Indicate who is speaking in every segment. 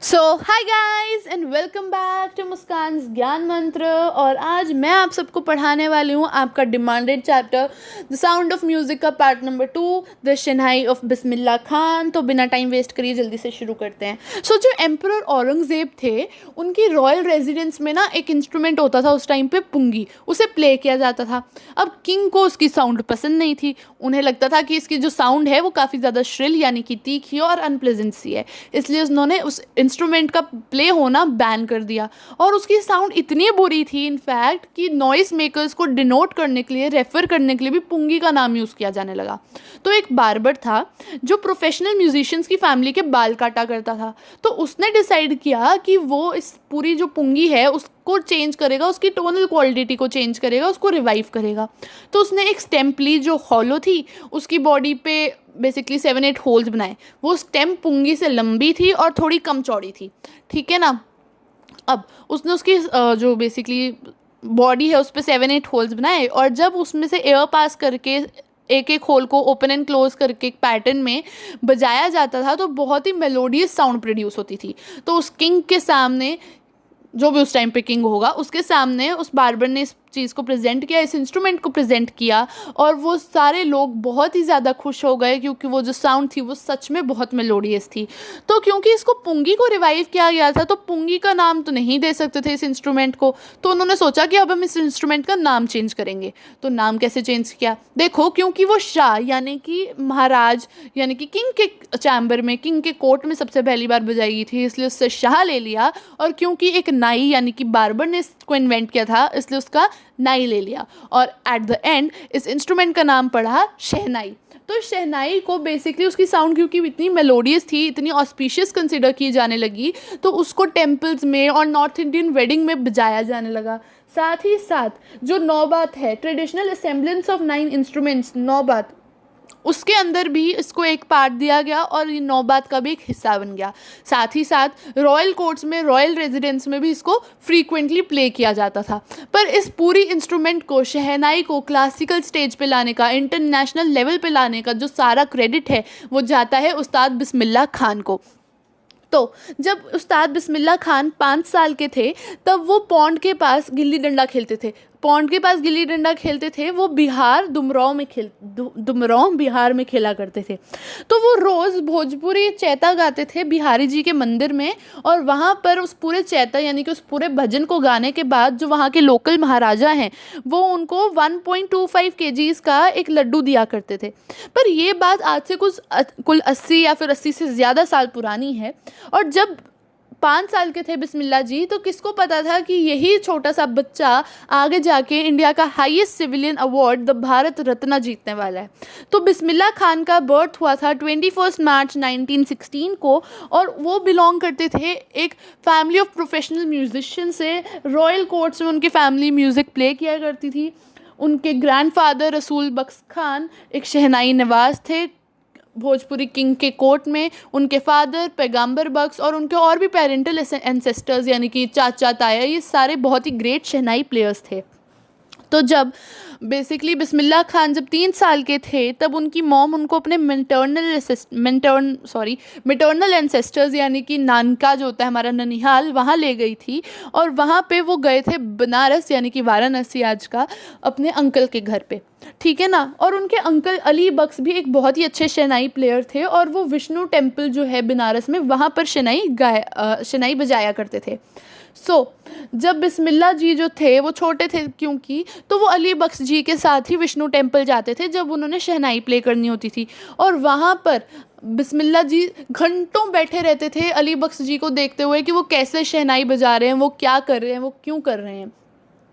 Speaker 1: So hi guys and welcome back to Muskan Gyan Mantra. और आज मैं आप सबको पढ़ाने वाली हूँ आपका demanded chapter the sound of music का part number 2 the shehnai of Bismillah Khan. तो बिना टाइम वेस्ट करिए जल्दी से शुरू करते हैं। जो एम्परर औरंगज़ेब थे उनकी रॉयल रेजिडेंस में ना एक इंस्ट्रूमेंट होता था उस टाइम पे, पुंगी, उसे प्ले किया जाता था। अब किंग को उसकी साउंड पसंद नहीं थी। उन्हें लगता था कि इसकी जो साउंड है वो काफ़ी ज़्यादा श्रिल यानी कि तीखी और अनप्लेजेंट सी है, इसलिए उन्होंने उस इंस्ट्रूमेंट का प्ले होना बैन कर दिया। और उसकी साउंड इतनी बुरी थी इनफैक्ट कि नॉइस मेकर्स को डिनोट करने के लिए, रेफर करने के लिए भी पुंगी का नाम यूज़ किया जाने लगा। तो एक बार्बर था जो प्रोफेशनल म्यूजिशियंस की फैमिली के बाल काटा करता था। तो उसने डिसाइड किया कि वो इस पूरी जो पुंगी है उसको चेंज करेगा, उसकी टोनल क्वालिटी को चेंज करेगा, उसको रिवाइव करेगा। तो उसने एक स्टेम्प ली जो हॉलो थी, उसकी बॉडी पे बेसिकली 7-8 होल्स बनाए। वो स्टेम पुंगी से लंबी थी और थोड़ी कम चौड़ी थी, ठीक है ना। अब उसने उसकी जो बेसिकली बॉडी है उस पर 7-8 होल्स बनाए, और जब उसमें से एयर पास करके एक एक होल को ओपन एंड क्लोज करके एक पैटर्न में बजाया जाता था तो बहुत ही मेलोडियस साउंड प्रोड्यूस होती थी। तो उस किंग के सामने, जो भी उस टाइम पे किंग होगा, उसके सामने उस बार्बर ने इस चीज़ को प्रेजेंट किया, इस इंस्ट्रूमेंट को प्रेजेंट किया, और वो सारे लोग बहुत ही ज़्यादा खुश हो गए क्योंकि वो जो साउंड थी वो सच में बहुत मेलोडियस थी। तो क्योंकि इसको पुंगी को रिवाइव किया गया था तो पुंगी का नाम तो नहीं दे सकते थे इस इंस्ट्रूमेंट को, तो उन्होंने सोचा कि अब हम इस इंस्ट्रूमेंट का नाम चेंज करेंगे। तो नाम कैसे चेंज किया देखो, क्योंकि वो शाह यानी कि महाराज यानी कि किंग के चैम्बर में, किंग के कोर्ट में सबसे पहली बार बजाई गई थी, इसलिए उससे शाह ले लिया। और क्योंकि एक नाई यानी कि बार्बर ने इसको इन्वेंट किया था इसलिए उसका नाई ले लिया। और एट द एंड इस इंस्ट्रूमेंट का नाम पड़ा शहनाई। तो शहनाई को बेसिकली उसकी साउंड क्योंकि इतनी मेलोडियस थी, इतनी ऑस्पिशियस कंसिडर की जाने लगी, तो उसको टेम्पल्स में और नॉर्थ इंडियन वेडिंग में बजाया जाने लगा। साथ ही साथ जो नौबात है, ट्रेडिशनल असेंबलेंस ऑफ 9 इंस्ट्रूमेंट्स नौबात, उसके अंदर भी इसको एक पार्ट दिया गया और ये नौबात का भी एक हिस्सा बन गया। साथ ही साथ रॉयल कोर्ट्स में, रॉयल रेजिडेंस में भी इसको फ्रीक्वेंटली प्ले किया जाता था। पर इस पूरी इंस्ट्रूमेंट को, शहनाई को क्लासिकल स्टेज पे लाने का, इंटरनेशनल लेवल पे लाने का जो सारा क्रेडिट है वो जाता है उस्ताद बिस्मिल्लाह खान को। तो जब उस्ताद बिस्मिल्लाह खान 5 साल के थे तब वो पौंड के पास गिल्ली डंडा खेलते थे। पौंड के पास गिल्ली डंडा खेलते थे वो बिहार, दुमराव बिहार में खेला करते थे। तो वो रोज़ भोजपुरी चैता गाते थे बिहारी जी के मंदिर में, और वहाँ पर उस पूरे चैता यानी कि उस पूरे भजन को गाने के बाद जो वहाँ के लोकल महाराजा हैं वो उनको 1.25 kgs का एक लड्डू दिया करते थे। पर ये बात आज से कुल 80 या फिर 80 से ज़्यादा साल पुरानी है। और जब 5 साल के थे बिस्मिल्लाह जी तो किसको पता था कि यही छोटा सा बच्चा आगे जाके इंडिया का highest civilian award the Bharat Ratna जीतने वाला है। तो बिस्मिल्लाह खान का बर्थ हुआ था 21 मार्च 1916 को, और वो बिलोंग करते थे एक फैमिली ऑफ प्रोफेशनल म्यूजिशियन से। रॉयल कोर्ट्स में उनकी फैमिली म्यूज़िक प्ले किया करती थी। उनके ग्रैंडफादर रसूल बख्श खान एक शहनाई नवाज थे भोजपुरी किंग के कोर्ट में। उनके फादर पैगंबर बख्श और उनके और भी पेरेंटल एंसेस्टर्स यानी कि चाचा ताया, ये सारे बहुत ही ग्रेट शहनाई प्लेयर्स थे। तो जब बेसिकली बिस्मिल्लाह खान जब 3 साल के थे तब उनकी मॉम उनको अपने मिटर्नल एंसेस्टर्स यानी कि नानका जो होता है हमारा ननिहाल, वहाँ ले गई थी। और वहाँ पे वो गए थे बनारस यानी कि वाराणसी आज का, अपने अंकल के घर पे, ठीक है ना। और उनके अंकल अली बख्श भी एक बहुत ही अच्छे शहनाई प्लेयर थे, और वो विष्णु टेम्पल जो है बनारस में वहाँ पर शहनाई बजाया करते थे। जब बिस्मिल्लाह जी जो थे वो छोटे थे क्योंकि, तो वो अली बख्श जी के साथ ही विष्णु टेम्पल जाते थे जब उन्होंने शहनाई प्ले करनी होती थी। और वहाँ पर बिस्मिल्लाह जी घंटों बैठे रहते थे अली बख्श जी को देखते हुए कि वो कैसे शहनाई बजा रहे हैं, वो क्या कर रहे हैं, वो क्यों कर रहे हैं।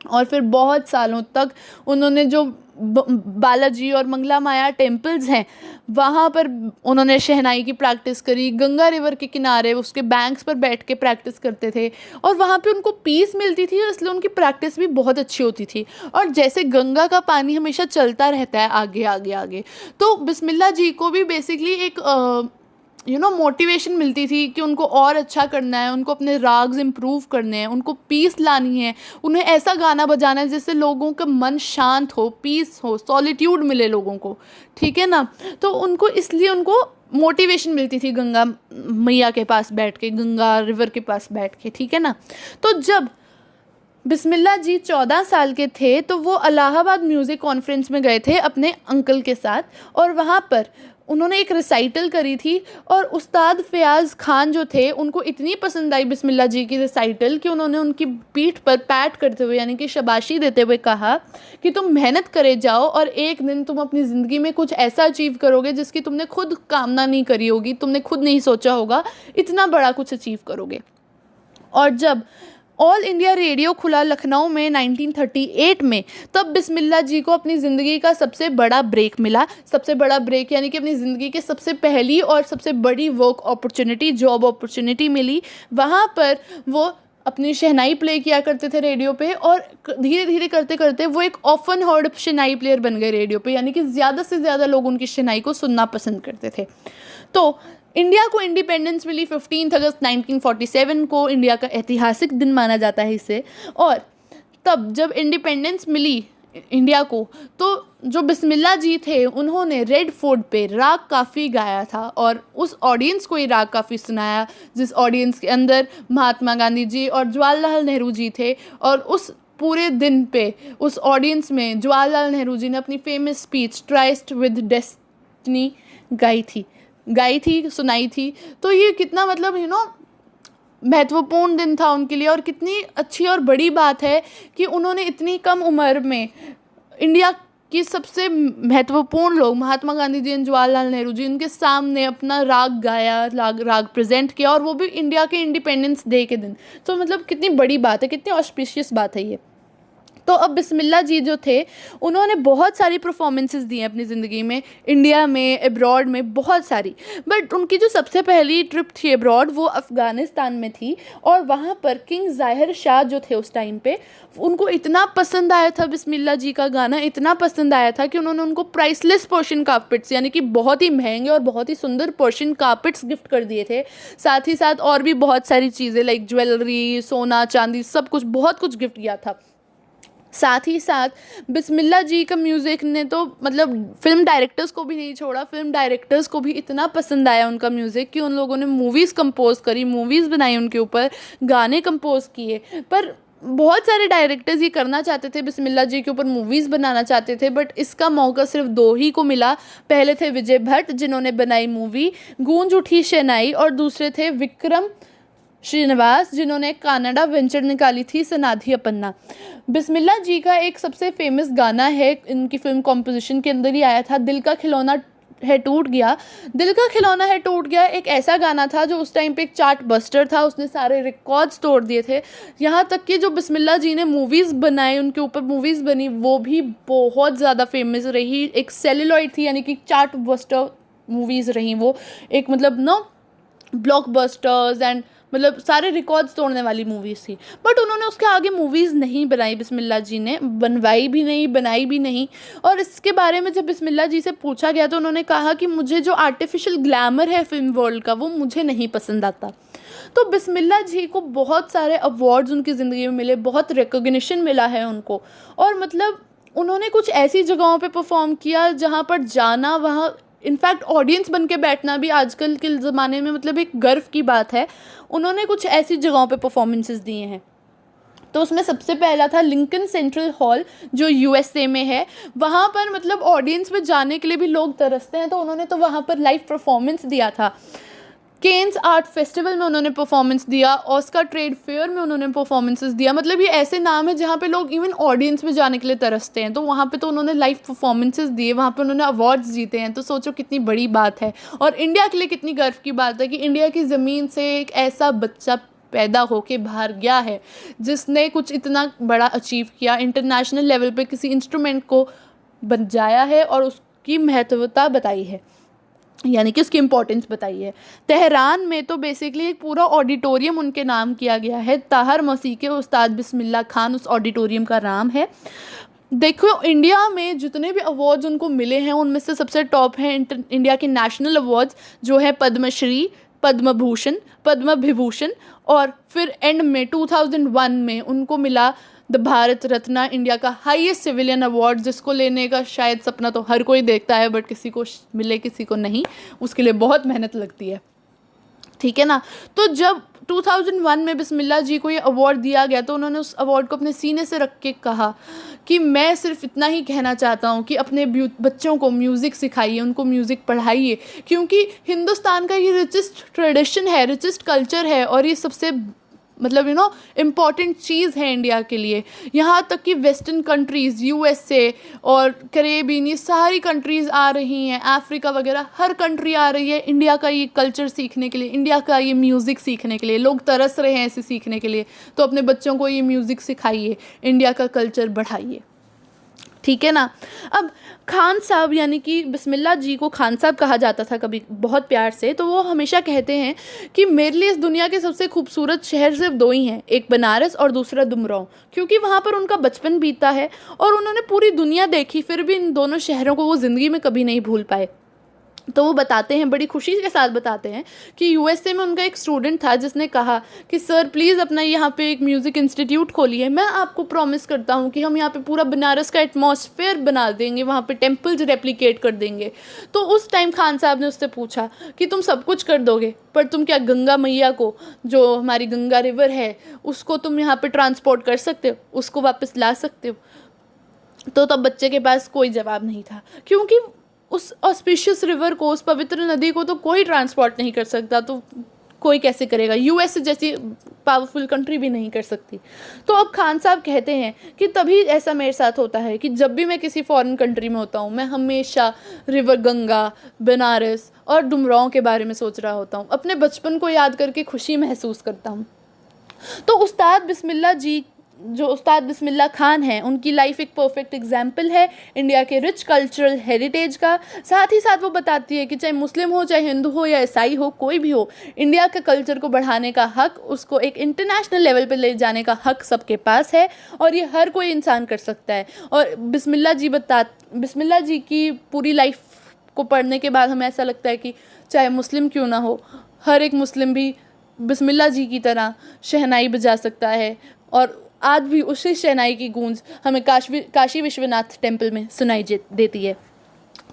Speaker 1: और फिर बहुत सालों तक उन्होंने जो बालाजी और मंगला माया टेम्पल्स हैं वहाँ पर उन्होंने शहनाई की प्रैक्टिस करी। गंगा रिवर के किनारे उसके बैंक्स पर बैठ के प्रैक्टिस करते थे, और वहाँ पे उनको पीस मिलती थी इसलिए उनकी प्रैक्टिस भी बहुत अच्छी होती थी। और जैसे गंगा का पानी हमेशा चलता रहता है आगे आगे आगे, तो बिस्मिल्लाह जी को भी बेसिकली एक मोटिवेशन मिलती थी कि उनको और अच्छा करना है, उनको अपने राग्स इम्प्रूव करने हैं, उनको पीस लानी है, उन्हें ऐसा गाना बजाना है जिससे लोगों का मन शांत हो, पीस हो, सॉलिट्यूड मिले लोगों को, ठीक है ना। तो उनको इसलिए उनको मोटिवेशन मिलती थी गंगा मैया के पास बैठ के, गंगा रिवर के पास बैठ के, ठीक है ना। तो जब बिस्मिल्लाह जी 14 साल के थे तो वो इलाहाबाद म्यूज़िक कॉन्फ्रेंस में गए थे अपने अंकल के साथ, और वहाँ पर उन्होंने एक रिसाइटल करी थी, और उस्ताद फ़याज़ खान जो थे उनको इतनी पसंद आई बिस्मिल्लाह जी की रिसाइटल कि उन्होंने उनकी पीठ पर पैट करते हुए यानी कि शाबाशी देते हुए कहा कि तुम मेहनत करे जाओ और एक दिन तुम अपनी ज़िंदगी में कुछ ऐसा अचीव करोगे जिसकी तुमने खुद कामना नहीं करी होगी, तुमने खुद नहीं सोचा होगा, इतना बड़ा कुछ अचीव करोगे। और जब ऑल इंडिया रेडियो खुला लखनऊ में 1938 में, तब बिस्मिल्लाह जी को अपनी ज़िंदगी का सबसे बड़ा ब्रेक मिला। सबसे बड़ा ब्रेक यानी कि अपनी ज़िंदगी के सबसे पहली और सबसे बड़ी वर्क अपॉर्चुनिटी, जॉब अपॉर्चुनिटी मिली। वहाँ पर वो अपनी शहनाई प्ले किया करते थे रेडियो पे, और धीरे धीरे करते करते वो एक ऑफन हर्ड शहनाई प्लेयर बन गए रेडियो पे, यानी कि ज़्यादा से ज़्यादा लोग उनकी शहनाई को सुनना पसंद करते थे। तो इंडिया को इंडिपेंडेंस मिली 15 अगस्त 1947 को, इंडिया का ऐतिहासिक दिन माना जाता है इसे। और तब जब इंडिपेंडेंस मिली इंडिया को, तो जो बिस्मिल्लाह जी थे उन्होंने रेड फोर्ट पे राग काफ़ी गाया था, और उस ऑडियंस को ये राग काफ़ी सुनाया जिस ऑडियंस के अंदर महात्मा गांधी जी और जवाहरलाल नेहरू जी थे। और उस पूरे दिन पे उस ऑडियंस में जवाहरलाल नेहरू जी ने अपनी famous speech tryst with destiny गाई थी, सुनाई थी। तो ये कितना मतलब महत्वपूर्ण दिन था उनके लिए, और कितनी अच्छी और बड़ी बात है कि उन्होंने इतनी कम उम्र में इंडिया की सबसे महत्वपूर्ण लोग महात्मा गांधी जी और जवाहरलाल नेहरू जी, उनके सामने अपना राग गाया, राग प्रेजेंट किया, और वो भी इंडिया के इंडिपेंडेंस डे के दिन। तो मतलब कितनी बड़ी बात है, कितनी ऑस्पिशियस बात है ये। तो अब बिस्मिल्लाह जी जो थे उन्होंने बहुत सारी परफॉर्मेंसेस दी हैं अपनी ज़िंदगी में, इंडिया में, अब्रॉड में, बहुत सारी। बट उनकी जो सबसे पहली ट्रिप थी अब्रॉड वो अफ़गानिस्तान में थी, और वहाँ पर किंग ज़ाहिर शाह जो थे उस टाइम पे, उनको इतना पसंद आया था बिस्मिल्लाह जी का गाना, इतना पसंद आया था कि उन्होंने उनको प्राइसलेस पर्शियन कार्पेट्स यानी कि बहुत ही महंगे और बहुत ही सुंदर पर्शियन कार्पेट्स गिफ्ट कर दिए थे। साथ ही साथ और भी बहुत सारी चीज़ें लाइक ज्वेलरी, सोना चांदी, सब कुछ, बहुत कुछ गिफ्ट किया था। साथ ही साथ बिस्मिल्लाह जी का म्यूज़िक ने तो मतलब फिल्म डायरेक्टर्स को भी नहीं छोड़ा, फिल्म डायरेक्टर्स को भी इतना पसंद आया उनका म्यूज़िक कि उन लोगों ने मूवीज़ कंपोज करी, मूवीज़ बनाई, उनके ऊपर गाने कंपोज किए। पर बहुत सारे डायरेक्टर्स ये करना चाहते थे, बिस्मिल्लाह जी के ऊपर मूवीज़ बनाना चाहते थे, बट इसका मौका सिर्फ 2 ही को मिला। पहले थे विजय भट्ट जिन्होंने बनाई मूवी गूंज उठी शहनाई, और दूसरे थे विक्रम श्रीनिवास जिन्होंने कनाडा वेंचर निकाली थी सनाधि अपन्ना। बिस्मिल्लाह जी का एक सबसे फेमस गाना है, इनकी फिल्म कॉम्पोजिशन के अंदर ही आया था, दिल का खिलौना है टूट गया। दिल का खिलौना है टूट गया एक ऐसा गाना था जो उस टाइम पे एक चार्ट बस्टर था, उसने सारे रिकॉर्ड्स तोड़ दिए थे। यहाँ तक कि जो बिस्मिल्लाह जी ने मूवीज़ बनाई, उनके ऊपर मूवीज़ बनी, वो भी बहुत ज़्यादा फेमस रही। एक सेलुलॉइड थी यानी कि चार्ट बस्टर मूवीज़ रही वो, एक मतलब ब्लॉकबस्टर्स एंड मतलब सारे रिकॉर्ड्स तोड़ने वाली मूवीज़ थी। बट उन्होंने उसके आगे मूवीज़ नहीं बनाई, बिस्मिल्लाह जी ने बनवाई भी नहीं, बनाई भी नहीं। और इसके बारे में जब बिस्मिल्लाह जी से पूछा गया तो उन्होंने कहा कि मुझे जो आर्टिफिशियल ग्लैमर है फिल्म वर्ल्ड का वो मुझे नहीं पसंद आता। तो बिस्मिल्लाह जी को बहुत सारे अवार्ड्स उनकी ज़िंदगी में मिले, बहुत रिकॉग्निशन मिला है उनको। और मतलब उन्होंने कुछ ऐसी जगहों पे परफॉर्म किया जहाँ पर जाना, वहाँ इनफैक्ट ऑडियंस बन के बैठना भी आजकल के ज़माने में मतलब एक गर्व की बात है। उन्होंने कुछ ऐसी जगहों पे परफॉर्मेंसेस दिए हैं। तो उसमें सबसे पहला था लिंकन सेंट्रल हॉल जो यूएसए में है। वहाँ पर मतलब ऑडियंस में जाने के लिए भी लोग तरसते हैं, तो उन्होंने तो वहाँ पर लाइव परफॉर्मेंस दिया था। केन्स आर्ट फेस्टिवल में उन्होंने परफॉर्मेंस दिया, ऑस्कर ट्रेड फेयर में उन्होंने परफॉर्मेंसेस दिया। मतलब ये ऐसे नाम है जहाँ पे लोग इवन ऑडियंस में जाने के लिए तरसते हैं, तो वहाँ पे तो उन्होंने लाइव परफॉर्मेंसेस दिए, वहाँ पे उन्होंने अवार्ड्स जीते हैं। तो सोचो कितनी बड़ी बात है, और इंडिया के लिए कितनी गर्व की बात है कि इंडिया की ज़मीन से एक ऐसा बच्चा पैदा होके बाहर गया है जिसने कुछ इतना बड़ा अचीव किया, इंटरनेशनल लेवल पे किसी इंस्ट्रूमेंट को बजाया है और उसकी महत्वता बताई है, यानी कि उसकी इम्पोर्टेंस बताई है। तेहरान में तो बेसिकली एक पूरा ऑडिटोरियम उनके नाम किया गया है, ताहर मौसीकी उस्ताद बिस्मिल्लाह खान उस ऑडिटोरियम का नाम है। देखो इंडिया में जितने भी अवार्ड्स उनको मिले हैं उनमें से सबसे टॉप है इंडिया के नेशनल अवार्ड्स जो है पद्मश्री, पद्म भूषण, पद्म विभूषण, और फिर एंड में 2001 में उनको मिला द भारत रत्ना, इंडिया का हाईएस्ट सिविलियन अवार्ड, जिसको लेने का शायद सपना तो हर कोई देखता है बट किसी को मिले किसी को नहीं, उसके लिए बहुत मेहनत लगती है, ठीक है ना। तो जब 2001 में बिस्मिल्लाह जी को ये अवार्ड दिया गया तो उन्होंने उस अवार्ड को अपने सीने से रख के कहा कि मैं सिर्फ इतना ही कहना चाहता हूँ कि अपने बच्चों को म्यूज़िक सिखाइए, उनको म्यूज़िक पढ़ाइए, क्योंकि हिंदुस्तान का ये रिचेस्ट ट्रेडिशन है, रिचेस्ट कल्चर है, और ये सबसे मतलब इम्पॉर्टेंट चीज़ है इंडिया के लिए। यहाँ तक कि वेस्टर्न कंट्रीज़, यूएसए और करेबियन, ये सारी कंट्रीज़ आ रही हैं, अफ्रीका वगैरह हर कंट्री आ रही है इंडिया का ये कल्चर सीखने के लिए, इंडिया का ये म्यूज़िक सीखने के लिए। लोग तरस रहे हैं इसे सीखने के लिए, तो अपने बच्चों को ये म्यूज़िक सिखाइए, इंडिया का कल्चर बढ़ाइए, ठीक है ना। अब खान साहब यानी कि बिस्मिल्लाह जी को खान साहब कहा जाता था कभी बहुत प्यार से, तो वो हमेशा कहते हैं कि मेरे लिए इस दुनिया के सबसे खूबसूरत शहर सिर्फ दो ही हैं, एक बनारस और दूसरा डुमरांव, क्योंकि वहाँ पर उनका बचपन बीता है और उन्होंने पूरी दुनिया देखी, फिर भी इन दोनों शहरों को वो ज़िंदगी में कभी नहीं भूल पाए। तो वो बताते हैं, बड़ी खुशी के साथ बताते हैं कि यूएसए में उनका एक स्टूडेंट था जिसने कहा कि सर प्लीज़ अपना यहाँ पे एक म्यूज़िक इंस्टीट्यूट खोलिए, मैं आपको प्रॉमिस करता हूँ कि हम यहाँ पे पूरा बनारस का एटमॉस्फेयर बना देंगे, वहाँ पे टेम्पल्स रेप्लिकेट कर देंगे। तो उस टाइम खान साहब ने उससे पूछा कि तुम सब कुछ कर दोगे, पर तुम क्या गंगा मैया को, जो हमारी गंगा रिवर है, उसको तुम यहाँ पर ट्रांसपोर्ट कर सकते हो, उसको वापस ला सकते हो? तो तब बच्चे के पास कोई जवाब नहीं था, क्योंकि उस ऑस्पिशियस रिवर को, उस पवित्र नदी को तो कोई ट्रांसपोर्ट नहीं कर सकता, तो कोई कैसे करेगा? यूएस जैसी पावरफुल कंट्री भी नहीं कर सकती। तो अब खान साहब कहते हैं कि तभी ऐसा मेरे साथ होता है कि जब भी मैं किसी फॉरेन कंट्री में होता हूँ, मैं हमेशा रिवर गंगा, बनारस और डुमरांव के बारे में सोच रहा होता हूँ, अपने बचपन को याद करके खुशी महसूस करता हूँ। तो उस्ताद बिस्मिल्लाह खान हैं, उनकी लाइफ एक परफेक्ट एग्जाम्पल है इंडिया के रिच कल्चरल हेरिटेज का। साथ ही साथ वो बताती है कि चाहे मुस्लिम हो, चाहे हिंदू हो या ईसाई हो, कोई भी हो, इंडिया के कल्चर को बढ़ाने का हक, उसको एक इंटरनेशनल लेवल पे ले जाने का हक सबके पास है, और ये हर कोई इंसान कर सकता है। और बिस्मिल्लाह जी की पूरी लाइफ को पढ़ने के बाद हमें ऐसा लगता है कि चाहे मुस्लिम क्यों ना हो, हर एक मुस्लिम भी बिस्मिल्लाह जी की तरह शहनाई बजा सकता है, और आज भी उसी शहनाई की गूंज हमें काशी विश्वनाथ टेम्पल में सुनाई देती है।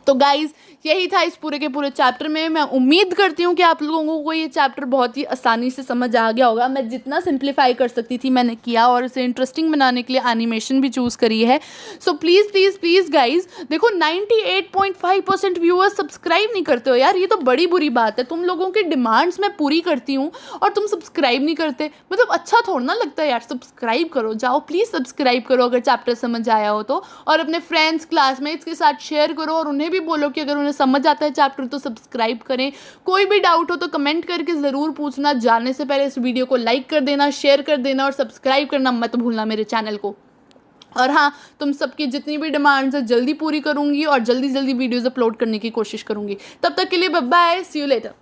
Speaker 1: तो गाइज़ यही था इस पूरे के पूरे चैप्टर में। मैं उम्मीद करती हूँ कि आप लोगों को ये चैप्टर बहुत ही आसानी से समझ आ गया होगा। मैं जितना सिंप्लीफाई कर सकती थी मैंने किया, और इसे इंटरेस्टिंग बनाने के लिए एनिमेशन भी चूज़ करी है। So please please please guys, देखो 98.5% व्यूअर्स सब्सक्राइब नहीं करते हो यार, ये तो बड़ी बुरी बात है। तुम लोगों की डिमांड्स मैं पूरी करती हूँ और तुम सब्सक्राइब नहीं करते, मतलब अच्छा थोड़ा ना लगता है यार। सब्सक्राइब करो, जाओ प्लीज़ सब्सक्राइब करो अगर चैप्टर समझ आया हो तो, और अपने फ्रेंड्स क्लासमेट्स के साथ शेयर करो, और उन्हें भी बोलो कि अगर उन्हें समझ आता है चैप्टर तो सब्सक्राइब करें। कोई भी डाउट हो तो कमेंट करके ज़रूर पूछना। जाने से पहले इस वीडियो को लाइक कर देना, शेयर कर देना, और सब्सक्राइब करना मत भूलना मेरे चैनल को। और हाँ, तुम सबकी जितनी भी डिमांड्स है जल्दी पूरी करूँगी और जल्दी वीडियोज़ अपलोड करने की कोशिश करूँगी। तब तक के लिए bye bye, see you letter.